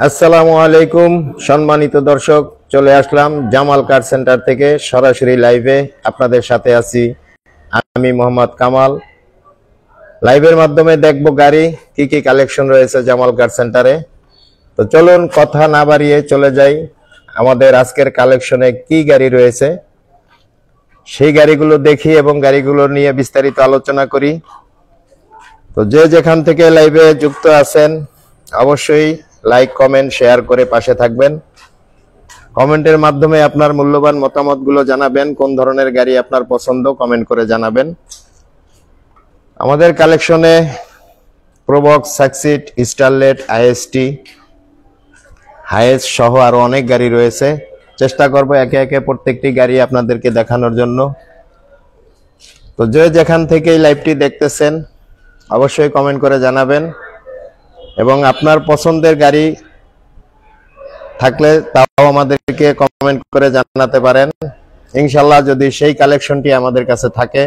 আসসালামু আলাইকুম সম্মানিত দর্শক, চলে আসলাম জামাল কার সেন্টার থেকে সরাসরি লাইভে। আপনাদের সাথে আছি আমি মোহাম্মদ কামাল। লাইভের মাধ্যমে দেখব গাড়ি কি কি কালেকশন রয়েছে জামাল কার সেন্টারে। তো চলুন কথা না বাড়িয়ে চলে যাই আমাদের আজকের কালেকশনে কি গাড়ি রয়েছে সেই গাড়িগুলো দেখি এবং গাড়িগুলো নিয়ে বিস্তারিত আলোচনা করি। তো যে যেখান থেকে লাইভে যুক্ত আছেন অবশ্যই লাইক কমেন্ট শেয়ার করে পাশে থাকবেন। কমেন্টের মাধ্যমে আপনার মূল্যবান মতামতগুলো জানাবেন, কোন ধরনের গাড়ি আপনার পছন্দ কমেন্ট করে জানাবেন। আমাদের কালেকশনে Probox, succeed, Starlet, IST, highest সহ আরো অনেক গাড়ি রয়েছে। চেষ্টা করব একে একে প্রত্যেকটি গাড়ি আপনাদেরকে দেখানোর জন্য। তো যে যেখান থেকে এই লাইভটি দেখতেছেন অবশ্যই কমেন্ট করে জানাবেন এবং আপনার পছন্দের গাড়ি থাকলে তাও আমাদেরকে কমেন্ট করে জানাতে পারেন। ইনশাআল্লাহ যদি সেই কালেকশনটি আমাদের কাছে থাকে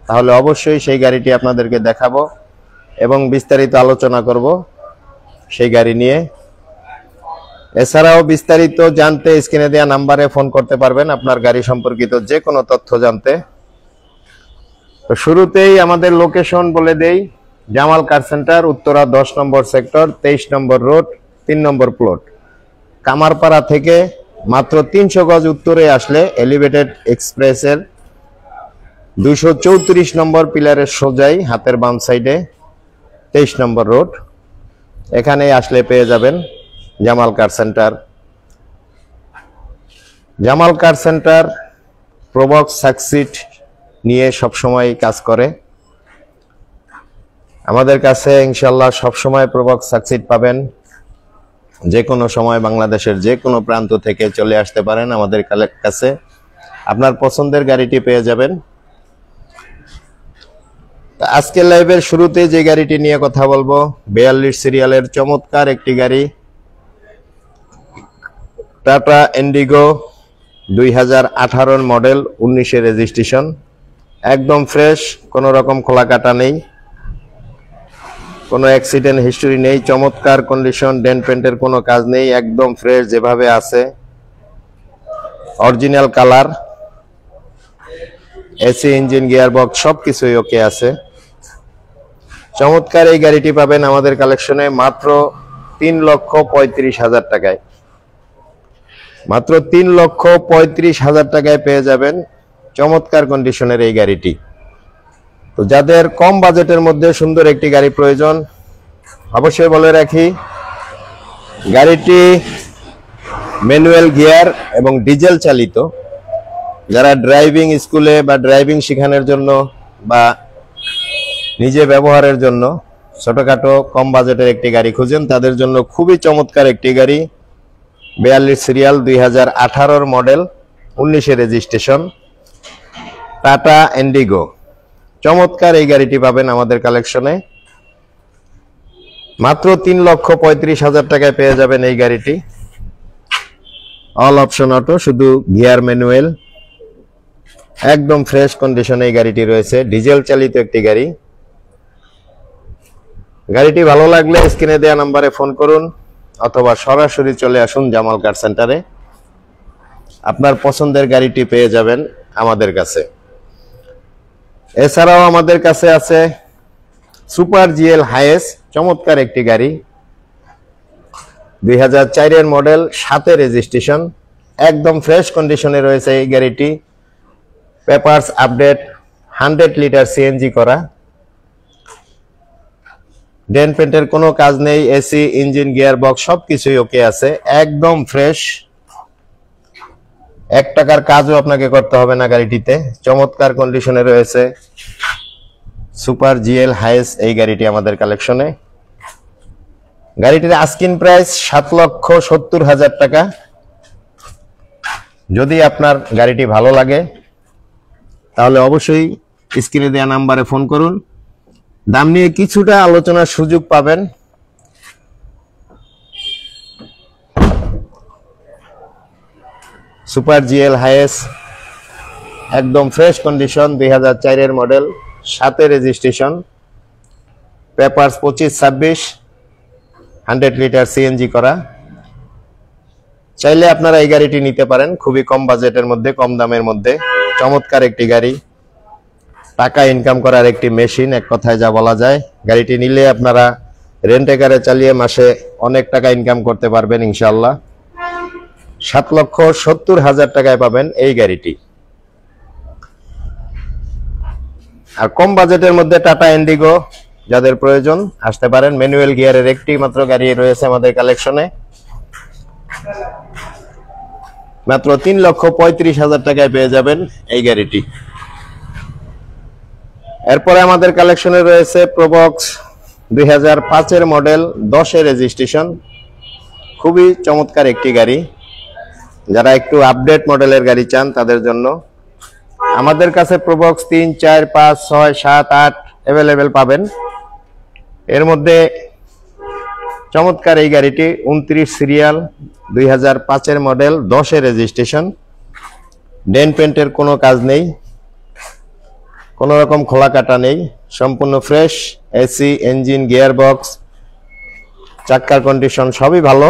তাহলে অবশ্যই সেই গাড়িটি আপনাদেরকে দেখাবো এবং বিস্তারিত আলোচনা করব সেই গাড়ি নিয়ে। এছাড়াও বিস্তারিত জানতে স্ক্রিনে দেওয়া নাম্বারে ফোন করতে পারবেন আপনার গাড়ি সম্পর্কিত যে কোনো তথ্য জানতে। তো শুরুতেই আমাদের লোকেশন বলে দেই, জামাল কার সেন্টার, উত্তরা 10 নম্বর সেক্টর, 23 নম্বর রোড, 3 নম্বর প্লট। কামারপাড়া থেকে মাত্র 300 গজ উত্তরে আসলে এলিভেটেড এক্সপ্রেসের 234 নম্বর পিলারের সোজাই হাতের বাম সাইডে 23 নম্বর রোড, এখানে আসলে পেয়ে যাবেন জামাল কার সেন্টার। জামাল কার সেন্টার প্রোবক্স, সাকসিড নিয়ে সবসময় কাজ করে। আমাদের কাছে ইনশাআল্লাহ সবসময় প্রোবক্স, সাকসিড পাবেন। যে কোনো সময় বাংলাদেশের যে কোনো প্রান্ত থেকে চলে আসতে পারেন আমাদের কাছে, আপনার পছন্দের গাড়িটি পেয়ে যাবেন। আজকের লাইভের শুরুতে যে গাড়িটি নিয়ে কথা বলবো 42 সিরিয়ালের চমৎকার একটি গাড়ি, টাটা ইন্ডিগো 2018 মডেল, 19 রেজিস্ট্রেশন, একদম ফ্রেশ, কোনো রকম খোলা কাটা নেই, কোনো অ্যাক্সিডেন্ট হিস্টরি নেই, চমৎকার কন্ডিশন, ডেন্ট পেন্টের কোনো কাজ নেই, একদম ফ্রেশ যেভাবে আছে, original colour, AC, engine, gearbox সবকিছুই ওকে আছে। চমৎকার এই গাড়িটি পাবেন আমাদের কালেকশনে মাত্র 3,35,000 টাকায়। মাত্র 3,35,000 টাকায় পেয়ে যাবেন চমৎকার কন্ডিশনের এই গাড়িটি। তো যাদের কম বাজেটের মধ্যে সুন্দর একটি গাড়ি প্রয়োজন, অবশ্যই বলে রাখি গাড়িটি ম্যানুয়াল গিয়ার এবং ডিজেল চালিত। যারা ড্রাইভিং স্কুলে বা ড্রাইভিং শেখানোর জন্য বা নিজে ব্যবহারের জন্য ছোটখাটো কম বাজেটের একটি গাড়ি খুঁজেন তাদের জন্য খুবই চমৎকার একটি গাড়ি। 42 serial, 2018 model, 19 registration, tata Indigo. চমৎকার এই গাড়িটি পাবেন আমাদের কালেকশনে মাত্র 3,35,000 টাকায় পেয়ে যাবেন এই গাড়িটি। অল অপশন অটো, শুধু গিয়ার ম্যানুয়াল, একদম ফ্রেশ কন্ডিশনে এই গাড়িটি রয়েছে, ডিজেল চালিত একটি গাড়ি। গাড়িটি ভালো লাগলে স্ক্রিনে দেওয়া নাম্বারে ফোন করুন অথবা সরাসরি চলে আসুন জামাল কার সেন্টারে, আপনার পছন্দের গাড়িটি পেয়ে যাবেন আমাদের কাছে। এছাড়াও আমাদের কাছে আছে সুপার জিএল হাইয়েস্ট, চমৎকার একটি গাড়ি, 2004 মডেল, 7 রেজিস্ট্রেশন, একদম ফ্রেশ কন্ডিশনে রয়েছে এই গাড়িটি। পেপারস আপডেট, 100 লিটার সিএনজি করা, ডেন্ট পেন্টের কোনো কাজ নেই, এসি, ইঞ্জিন, গিয়ার বক্স সবকিছুই ওকে আছে, একদম ফ্রেশ, 1 টাকার কাজও আপনাকে করতে হবে না গাড়িটিতে। চমৎকার কন্ডিশনে রয়েছে সুপার জিএল হাইয়েস্ট এই গাড়িটি আমাদের কালেকশনে। গাড়িটির আস্কিং প্রাইস 7,70,000 টাকা। যদি আপনার গাড়িটি ভালো লাগে তাহলে অবশ্যই স্ক্রিনে দেওয়া নাম্বারে ফোন করুন, দাম নিয়ে কিছুটা আলোচনার সুযোগ পাবেন। সুপার জিএল হাইয়েস্ট, একদম fresh condition, 2004 model, 7 registration, papers 25-26, 100 litre CNG করা, চাইলে আপনারা এই গাড়িটি নিতে পারেন, খুবই কম বাজেটের মধ্যে, কম দামের মধ্যে চমৎকার একটি গাড়ি, টাকা ইনকাম করার একটি মেশিন, এক কথায় যা বলা যায়। গাড়িটি নিলে আপনারা রেন্টে কারে চালিয়ে মাসে অনেক টাকা ইনকাম করতে পারবেন ইনশাআল্লাহ। 7,70,000 টাকায় পাবেন এই গাড়িটি। আর কম বাজেটের মধ্যে টাটা ইন্ডিগো যাদের প্রয়োজন আসতে পারেন। ম্যানুয়াল গিয়ারের একটি মাত্র গাড়ি রয়েছে আমাদের কালেকশনে, মাত্র 3,35,000 টাকায় পেয়ে যাবেন এই গাড়িটি। এরপরে আমাদের কালেকশনে রয়েছে প্রবক্স 2005 মডেল, 10 রেজিস্ট্রেশন, খুবই চমৎকার একটি গাড়ি। যারা একটু আপডেট মডেলের গাড়ি চান তাদের জন্য আমাদের কাছে প্রবক্স 3, 4, 5, 6, 7, 8 অ্যাভেলেবেল পাবেন। এর মধ্যে চমৎকার এই গাড়িটি 29 সিরিয়াল, 2005 মডেল, 10 রেজিস্ট্রেশন, ডেন্ট পেন্টের কোনো কাজ নেই, কোনো রকম খোলা কাটা নেই, সম্পূর্ণ fresh. AC, engine, gear box, চাক্কার কন্ডিশন সবই ভালো।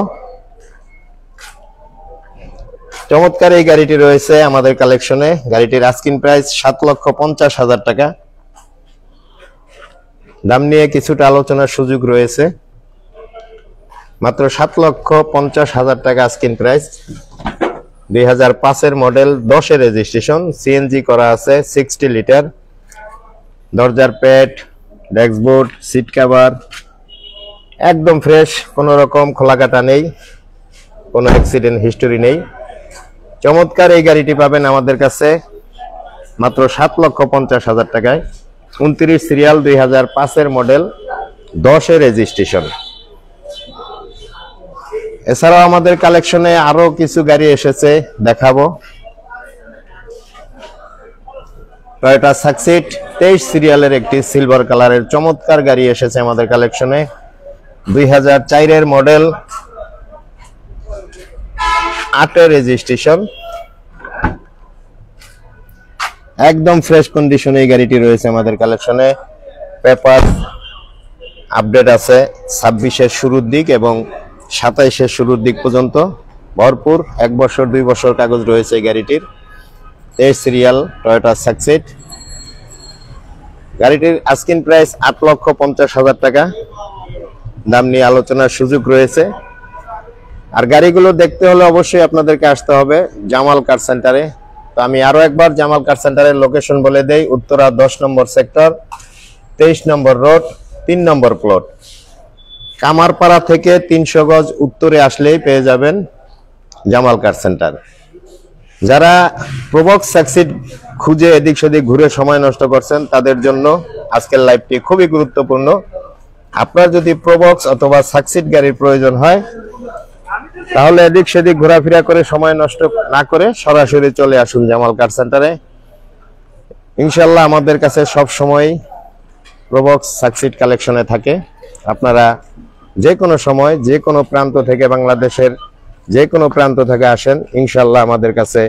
চমৎকার এই গাড়িটি রয়েছে আমাদের কালেকশনে। গাড়িটির আস্কিং প্রাইস 7,50,000 টাকা। দাম নিয়ে কিছুটা আলোচনার সুযোগ রয়েছে। মাত্র 7,50,000 টাকা asking price. 2005 model, 10 registration, CNG করা আছে, 60 লিটার। দরজার প্যাড, ড্যাশবোর্ড, সিট কভার একদম ফ্রেশ, কোনো রকম খোলাকাটা নেই, কোনো অ্যাক্সিডেন্ট হিস্টোরি নেই। চমৎকার এই গাড়িটি পাবেন আমাদের কাছে মাত্র 7,50,000 টাকায়। 29 সিরিয়াল, 2005 মডেল, 10 রেজিস্ট্রেশন। এছাড়াও আমাদের কালেকশনে আরো কিছু গাড়ি এসেছে, দেখাবো। টয়োটা সাকসিড 23 সিরিয়ালের একটি সিলভার কালারের চমৎকার গাড়ি এসেছে আমাদের কালেকশনে। 2004 মডেল, 8 রেজিস্ট্রেশন, একদম ফ্রেশ কন্ডিশনে এই গাড়িটি রয়েছে আমাদের কালেকশনে। পেপার আপডেট আছে 26-এর শুরুর দিক এবং 27-এর শুরুর দিক পর্যন্ত ভরপুর। 1 বছর 2 বছর কাগজ রয়েছে এই গাড়িটির। 23 সিরিয়াল টয়োটা সাকসিড। গাড়িটির আস্কিং প্রাইস 8,50,000 টাকা। দাম নিয়ে আলোচনার সুযোগ রয়েছে। আর গাড়িগুলো দেখতে হলে অবশ্যই আপনাদেরকে আসতে হবে জামাল কার সেন্টারে। তো আমি আরো একবার জামাল কার সেন্টারের লোকেশন বলে দেই। উত্তরা 10 নম্বর সেক্টর, 23 নম্বর রোড, 3 নম্বর প্লট। কামারপাড়া থেকে 300 গজ উত্তরে আসলেই পেয়ে যাবেন জামাল কার সেন্টার। যারা প্রবক্স সাকসিড খুঁজে এদিক সেদিক ঘুরে সময় নষ্ট করছেন তাদের জন্য আজকের লাইভটি খুবই গুরুত্বপূর্ণ। আপনার যদি প্রবক্স অথবা সাকসিড গাড়ির প্রয়োজন হয় তাহলে এদিক সেদিক ঘোরাফেরা করে সময় নষ্ট না করে সরাসরি চলে আসুন জামাল কার সেন্টারে। ইনশাল্লাহ আমাদের কাছে সব সময় প্রবক্স সাকসিড কালেকশনে থাকে। আপনারা যে কোনো সময় যে কোনো প্রান্ত থেকে, বাংলাদেশের যে কোনো প্রান্ত থেকে আসেন, ইনশাল্লাহ আমাদের কাছে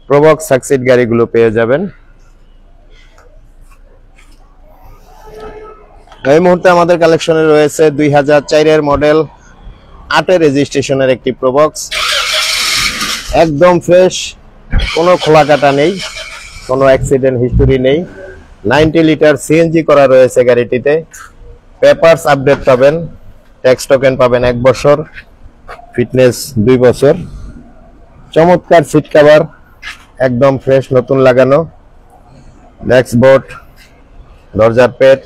প্রবক্স সাকসিড গাড়িগুলো পেয়ে যাবেন। এই মুহূর্তে আমাদের কালেকশনে রয়েছে 2004 মডেল, 8 রেজিস্ট্রেশনের একটি প্রবক্স, একদম ফ্রেশ, কোনো খোলা কাটা নেই, কোনো অ্যাক্সিডেন্ট হিস্টোরি নেই। 90 লিটার সিএনজি করা রয়েছে গাড়িটিতে। পেপারস আপডেট পাবেন, ট্যাক্স টোকেন পাবেন 1 বছর, ফিটনেস 2 বছর। চমৎকার সিট কভার, একদম ফ্রেশ নতুন লাগানো। ড্যাশবোর্ড, দরজার প্যাড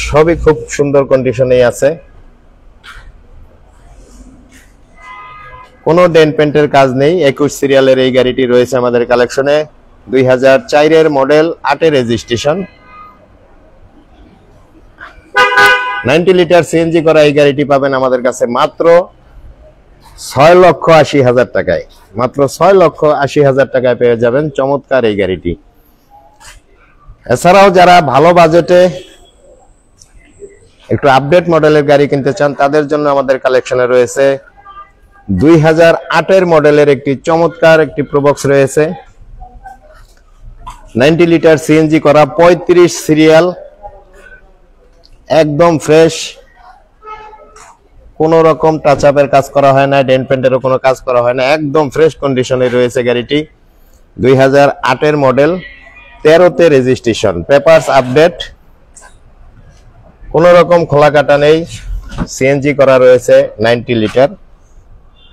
সবই খুব সুন্দর কন্ডিশনেই আছে, কোনো ডেন্ট পেন্টের কাজ নেই। 21 সিরিয়ালের এই গাড়িটি রয়েছে আমাদের কালেকশনে। 2004 মডেল, 8 রেজিস্ট্রেশন, 90 লিটার সিএনজি করা এই গাড়িটি পাবেন আমাদের কাছে মাত্র 6,80,000 টাকায়। মাত্র 6,80,000 টাকায় পেয়ে যাবেন চমৎকার এই গাড়িটি। এছাড়াও যারা ভালো বাজেটে একটু আপডেট মডেলের গাড়ি কিনতে চান তাদের জন্য আমাদের কালেকশনে রয়েছে 2008 মডেলের একটি চমৎকার একটি প্রবক্স রয়েছে। 90 লিটার সিএনজি করা, 35 সিরিয়াল, একদম ফ্রেশ, কোনো রকম টাচ আপের কাজ করা হয় না, ডেন্ট পেন্টেরও কোনো কাজ করা হয় না, একদম ফ্রেশ কন্ডিশনে রয়েছে গাড়িটি। 2008 মডেল, 13তে রেজিস্ট্রেশন, পেপারস আপডেট, কোনো রকম খোলা কাটা নেই, সিএনজি করা রয়েছে 90 লিটার।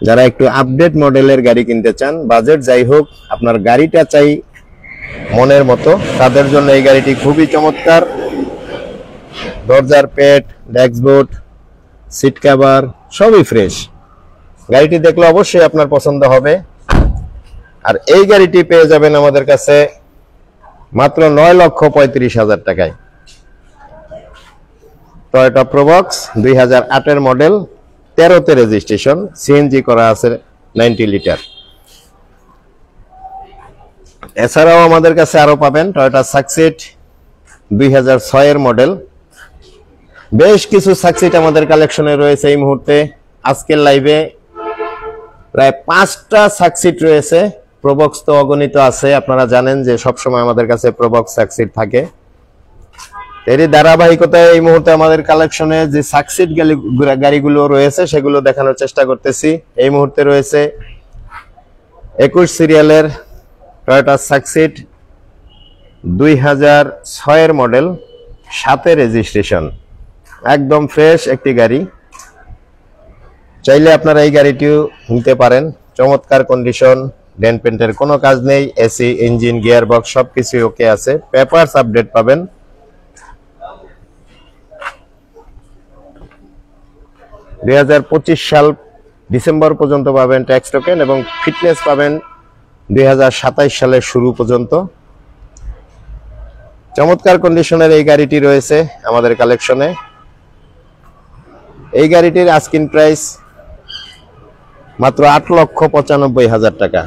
যারা একটু আপডেট মডেলের গাড়ি কিনতে চান, বাজেট যাই হোক, আপনার গাড়িটা চাই মনের মতো, তাদের জন্য এই গাড়িটি খুবই চমৎকার। দরজার পেট, ড্যাশবোর্ড, সিট কভার সবই ফ্রেশ। গাড়িটি দেখলে অবশ্যই আপনার পছন্দ হবে। আর এই গাড়িটি পেয়ে যাবেন আমাদের কাছে মাত্র 9,35,000 টাকায়। টয়োটা প্রোবক্স 2008 মডেল, 13তে রেজিস্ট্রেশন, সিএনজি করা আছে 90 লিটার। এছাড়াও আমাদের কাছে আরো পাবেন টয়োটা সাকসিড 2006 মডেল। বেশ কিছু সাকসিড আমাদের কালেকশনে রয়েছে এই মুহূর্তে। আজকের লাইভে প্রায় 5টা সাকসিড রয়েছে, প্রোবক্স তো অগণিত আছে। আপনারা জানেন যে সবসময় আমাদের কাছে প্রোবক্স সাকসিড থাকে। এরই ধারাবাহিকতায় এই মুহূর্তে আমাদের কালেকশনে যে সাকসিড গাড়িগুলো রয়েছে সেগুলো দেখানোর চেষ্টা করতেছি। এই মুহূর্তে রয়েছে 21 সিরিয়ালের টয়োটা সাকসিড 2006 মডেল, 7তে রেজিস্ট্রেশন, একদম ফ্রেশ একটি গাড়ি। চাইলে আপনারা এই গাড়িটিও নিতে পারেন। চমৎকার কন্ডিশন, ডেন্ট পেন্টের কোনো কাজ নেই, এসি, ইঞ্জিন, গিয়ার বক্স সবকিছু ওকে আছে। পেপারস আপডেট পাবেন। 2025 সাল ডিসেম্বর পর্যন্ত পাবেন ট্যাক্স টোকেন এবং ফিটনেস পাবেন 2027 সালের শুরু পর্যন্ত। চমৎকার কন্ডিশনের এই গাড়িটি রয়েছে আমাদের কালেকশনে। এই গাড়িটির আস্কিং প্রাইস মাত্র 8,95,000 টাকা।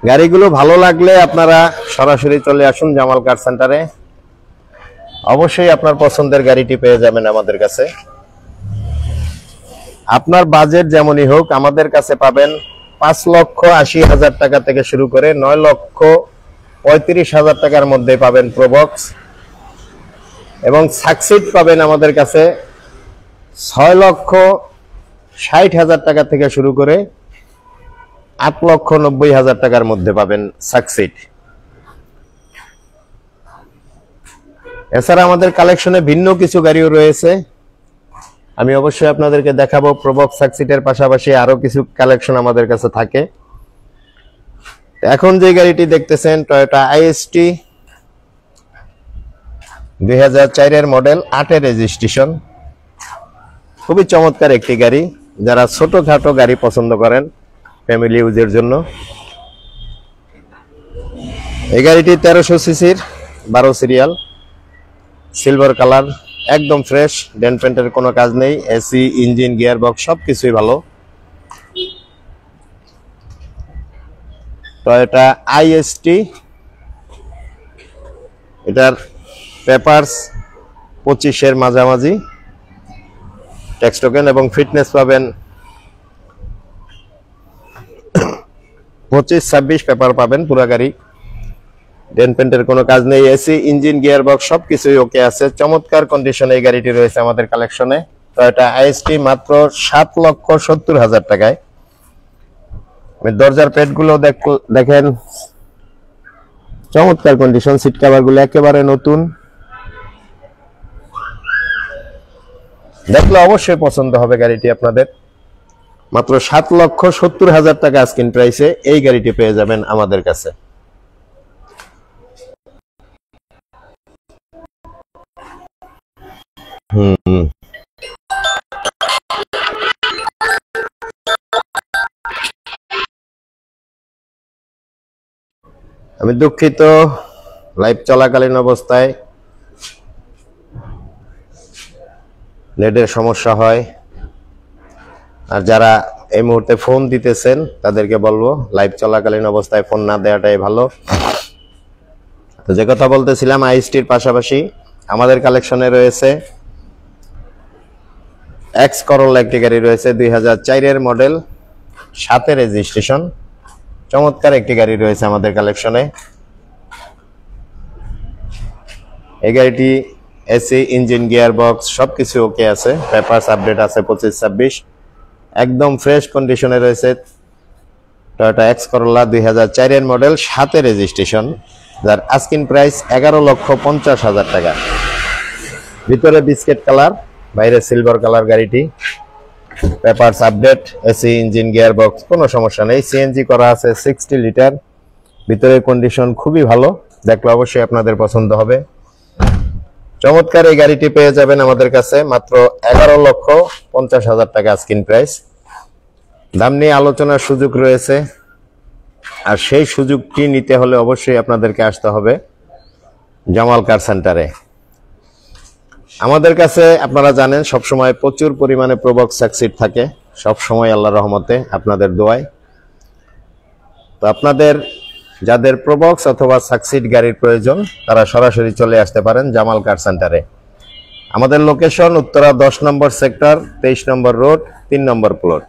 গাড়িগুলো ভালো লাগলে আপনারা সরাসরি চলে আসুন জামাল কার সেন্টারে, অবশ্যই আপনার পছন্দের গাড়িটি পেয়ে যাবেন আমাদের কাছে। আপনার বাজেট যেমনই হোক আমাদের কাছে পাবেন 5,80,000 টাকা থেকে শুরু করে 9,35,000 টাকার মধ্যে পাবেন প্রোবক্স, এবং সাকসিড পাবেন আমাদের কাছে 6,60,000 টাকা থেকে শুরু করে 8,90,000 টাকার মধ্যে পাবেন সাকসিড। এছাড়া আমাদের কালেকশনে ভিন্ন কিছু গাড়িও রয়েছে, আমি অবশ্যই আপনাদেরকে দেখাবো। প্রোবক্স সাকসিডের পাশাপাশি আরো কিছু কালেকশন আমাদের কাছে থাকে। এখন যে গাড়িটি দেখতেছেন টয়োটা আইএসটি 2004 মডেল, 8-এ রেজিস্ট্রেশন, খুবই চমৎকার একটি গাড়ি। যারা ছোটখাটো গাড়ি পছন্দ করেন ফ্যামিলি ইউজের জন্য, এই গাড়িটি 1300 সিসির, 12 সিরিয়াল, সিলভার কালার, একদম ফ্রেশ, ডেন্ট পেন্টের কোনো কাজ নেই, এসি, ইঞ্জিন, গিয়ার বক্স সবকিছুই ভালো। টয়োটা আইএসটি, এটার পেপারস 25-এর মাঝামাঝি, ট্যাক্স টোকেন এবং ফিটনেস পাবেন 25-26 পেপার পাবেন পুরো গাড়ি। ডেন্ট পেন্টের কোনো কাজ নেই, এসি, ইঞ্জিন, গিয়ার বক্স সবকিছুই ওকে আছে। চমৎকার কন্ডিশনে এই গাড়িটি রয়েছে আমাদের কালেকশনে। টয়োটা আইএসটি মাত্র 7,70,000 টাকায়। দরজার পেটগুলো দেখেন, চমৎকার কন্ডিশন, সিট কভার গুলো একেবারে নতুন। দেখলে অবশ্যই পছন্দ হবে গাড়িটি আপনাদের। মাত্র 7,70,000 টাকা আস্কিং প্রাইসে এই গাড়িটি পেয়ে যাবেন আমাদের কাছে। আমি দুঃখিত, লাইভ চলাকালীন অবস্থায় নেটের সমস্যা হয়। আর যারা এই মুহূর্তে ফোন দিতেছেন তাদেরকে বলবো লাইভ চলাকালীন অবস্থায় ফোন না দেওয়াটাই ভালো। তো যে কথা বলতেছিলাম, আইএসটির পাশাপাশি আমাদের কালেকশনে রয়েছে এক্স করোলা একটি গাড়ি রয়েছে, 2004 মডেল, 7-এ রেজিস্ট্রেশন, চমৎকার একটি গাড়ি রয়েছে আমাদের কালেকশনে। এই গাড়িটি এসি, ইঞ্জিন, গিয়ার বক্স সবকিছু ওকে আছে। পেপারস আপডেট আছে 25-26, একদম ফ্রেশ কন্ডিশনে রয়েছে। টয়োটা এক্স করোলা 2004 এর মডেল, 7 রেজিস্ট্রেশন, যার আস্কিং প্রাইস 11,50,000 টাকা। ভিতরে বিস্কিট কালার, বাইরে সিলভার কালার গাড়িটি। Papers update, AC, engine, gear box কোনো সমস্যা নেই। সিএনজি করা আছে 60 লিটার। ভিতরের কন্ডিশন খুবই ভালো, দেখলে অবশ্যই আপনাদের পছন্দ হবে। চমৎকার এই গাড়িটি পেয়ে যাবেন আমাদের কাছে মাত্র 11,50,000 টাকা আস্কিং প্রাইস। দাম নিয়ে আলোচনার সুযোগ রয়েছে, আর সেই সুযোগটি নিতে হলে অবশ্যই আপনাদেরকে আসতে হবে জামাল কার সেন্টারে। আমাদের কাছে আপনারা জানেন সবসময় প্রচুর পরিমাণে প্রবক্স সাকসিড থাকে, সবসময় আল্লাহর রহমতে আপনাদের দোয়ায়। তো আপনাদের যাদের প্রবক্স অথবা সাকসিড গাড়ির প্রয়োজন তারা সরাসরি চলে আসতে পারেন জামাল কার সেন্টারে। আমাদের লোকেশন উত্তরা 10 নম্বর সেক্টর, 23 নম্বর রোড, 3 নম্বর প্লট।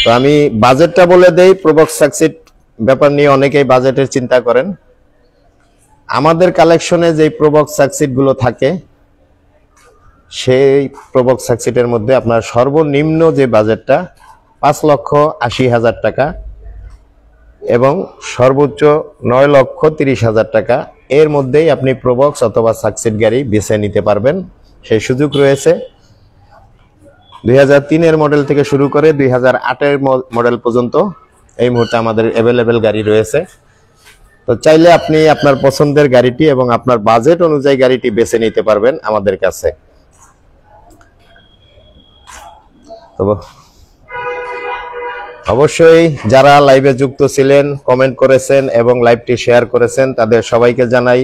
তো আমি বাজেটটা বলে দেই। প্রবক্স সাকসিড ব্যাপার নিয়ে অনেকেই বাজেটের চিন্তা করেন। আমাদের কালেকশনে যে প্রবক্স সাকসিড গুলো থাকে সেই প্রবক্স সাকসিডের মধ্যে আপনার সর্বনিম্ন যে বাজেটটা 5,80,000 টাকা এবং সর্বোচ্চ 9,30,000 টাকা, এর মধ্যেই আপনি প্রবক্স অথবা সাকসিড গাড়ি বেছে নিতে পারবেন। সেই সুযোগ রয়েছে। 2003 এর মডেল থেকে শুরু করে 2008 এর মডেল পর্যন্ত এই মুহূর্তে আমাদের অ্যাভেলেবেল গাড়ি রয়েছে। তো চাইলে আপনি আপনার পছন্দের গাড়িটি এবং আপনার বাজেট অনুযায়ী গাড়িটি বেছে নিতে পারবেন আমাদের কাছে। তো অবশ্যই যারা লাইভে যুক্ত ছিলেন, কমেন্ট করেছেন এবং লাইভটি শেয়ার করেছেন তাদের সবাইকে জানাই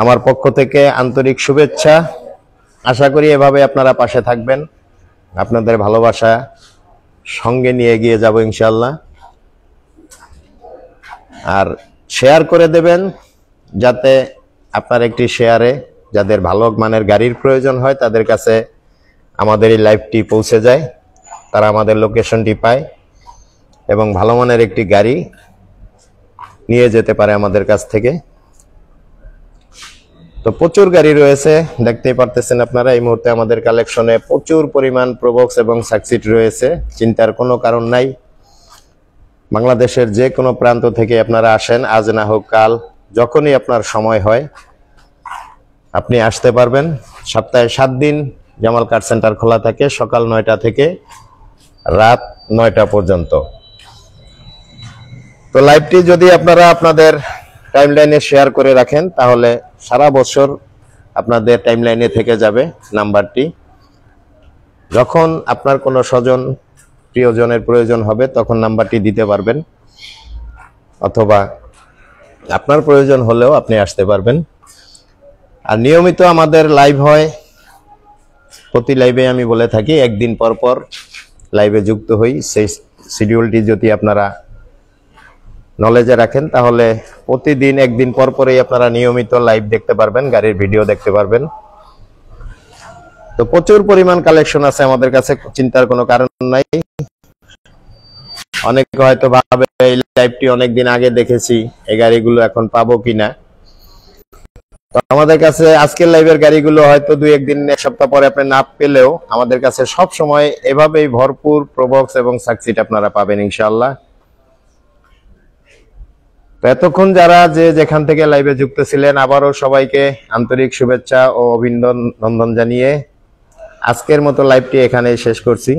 আমার পক্ষ থেকে আন্তরিক শুভেচ্ছা। আশা করি এভাবে আপনারা পাশে থাকবেন, আপনাদের ভালোবাসা সঙ্গে নিয়ে এগিয়ে যাব ইনশাআল্লাহ। আর শেয়ার করে দেবেন যাতে আপনার একটি শেয়ারে যাদের ভালো মানের গাড়ির প্রয়োজন হয় তাদের কাছে আমাদের এই লাইভটি পৌঁছে যায়, তারা আমাদের লোকেশনটি পায় এবং ভালো মানের একটি গাড়ি নিয়ে যেতে পারে আমাদের কাছ থেকে। তো প্রচুর গাড়ি রয়েছে, দেখতেই পারতেছেন আপনারা। এই মুহূর্তে আমাদের কালেকশনে প্রচুর পরিমাণ প্রবক্স এবং সাকসিড রয়েছে, চিন্তার কোনো কারণ নাই। বাংলাদেশের যে কোনো প্রান্ত থেকে আপনারা আসেন, আজ না হোক কাল, যখনই আপনার সময় হয় আপনি আসতে পারবেন। সপ্তাহে 7 দিন জামাল কার সেন্টার খোলা থাকে, সকাল 9টা থেকে রাত 9টা পর্যন্ত। তো লাইভটি যদি আপনারা আপনাদের টাইমলাইনে শেয়ার করে রাখেন তাহলে সারা বছর আপনাদের টাইমলাইনে থেকে যাবে নাম্বারটি। যখন আপনার কোনো স্বজন প্রিয়জনের প্রয়োজন হবে তখন নাম্বারটি দিতে পারবেন, অথবা আপনার প্রয়োজন হলেও আপনি আসতে পারবেন। আর নিয়মিত আমাদের লাইভ হয়, প্রতি লাইভে আমি বলে থাকি একদিন পর পর লাইভে যুক্ত হই। সেই শিডিউলটি যদি আপনারা নলেজে রাখেন তাহলে প্রতিদিন একদিন পর পরেই আপনারা নিয়মিত লাইভ দেখতে পারবেন, গাড়ির ভিডিও দেখতে পারবেন। তো প্রচুর পরিমাণ কালেকশন আছে আমাদের কাছে, চিন্তার কোনো কারণ নাই। অনেকে হয়তো ভাবে এই লাইভটি অনেকদিন আগে দেখেছি, এই গাড়িগুলো এখন পাবো কিনা। তো আমাদের কাছে আজকের লাইভের গাড়িগুলো হয়তো 2-1 দিন, 1 সপ্তাহ পরে আপনি না পেলেও আমাদের কাছে সব সময় এভাবেই ভরপুর প্রবক্স এবং সাকসিড আপনারা পাবেন ইনশাআল্লাহ। তো এতক্ষণ যারা যে যেখান থেকে লাইভে যুক্ত ছিলেন আবারও সবাইকে আন্তরিক শুভেচ্ছা ও অভিনন্দন জানিয়ে আজকের মতো লাইভটি এখানেই শেষ করছি।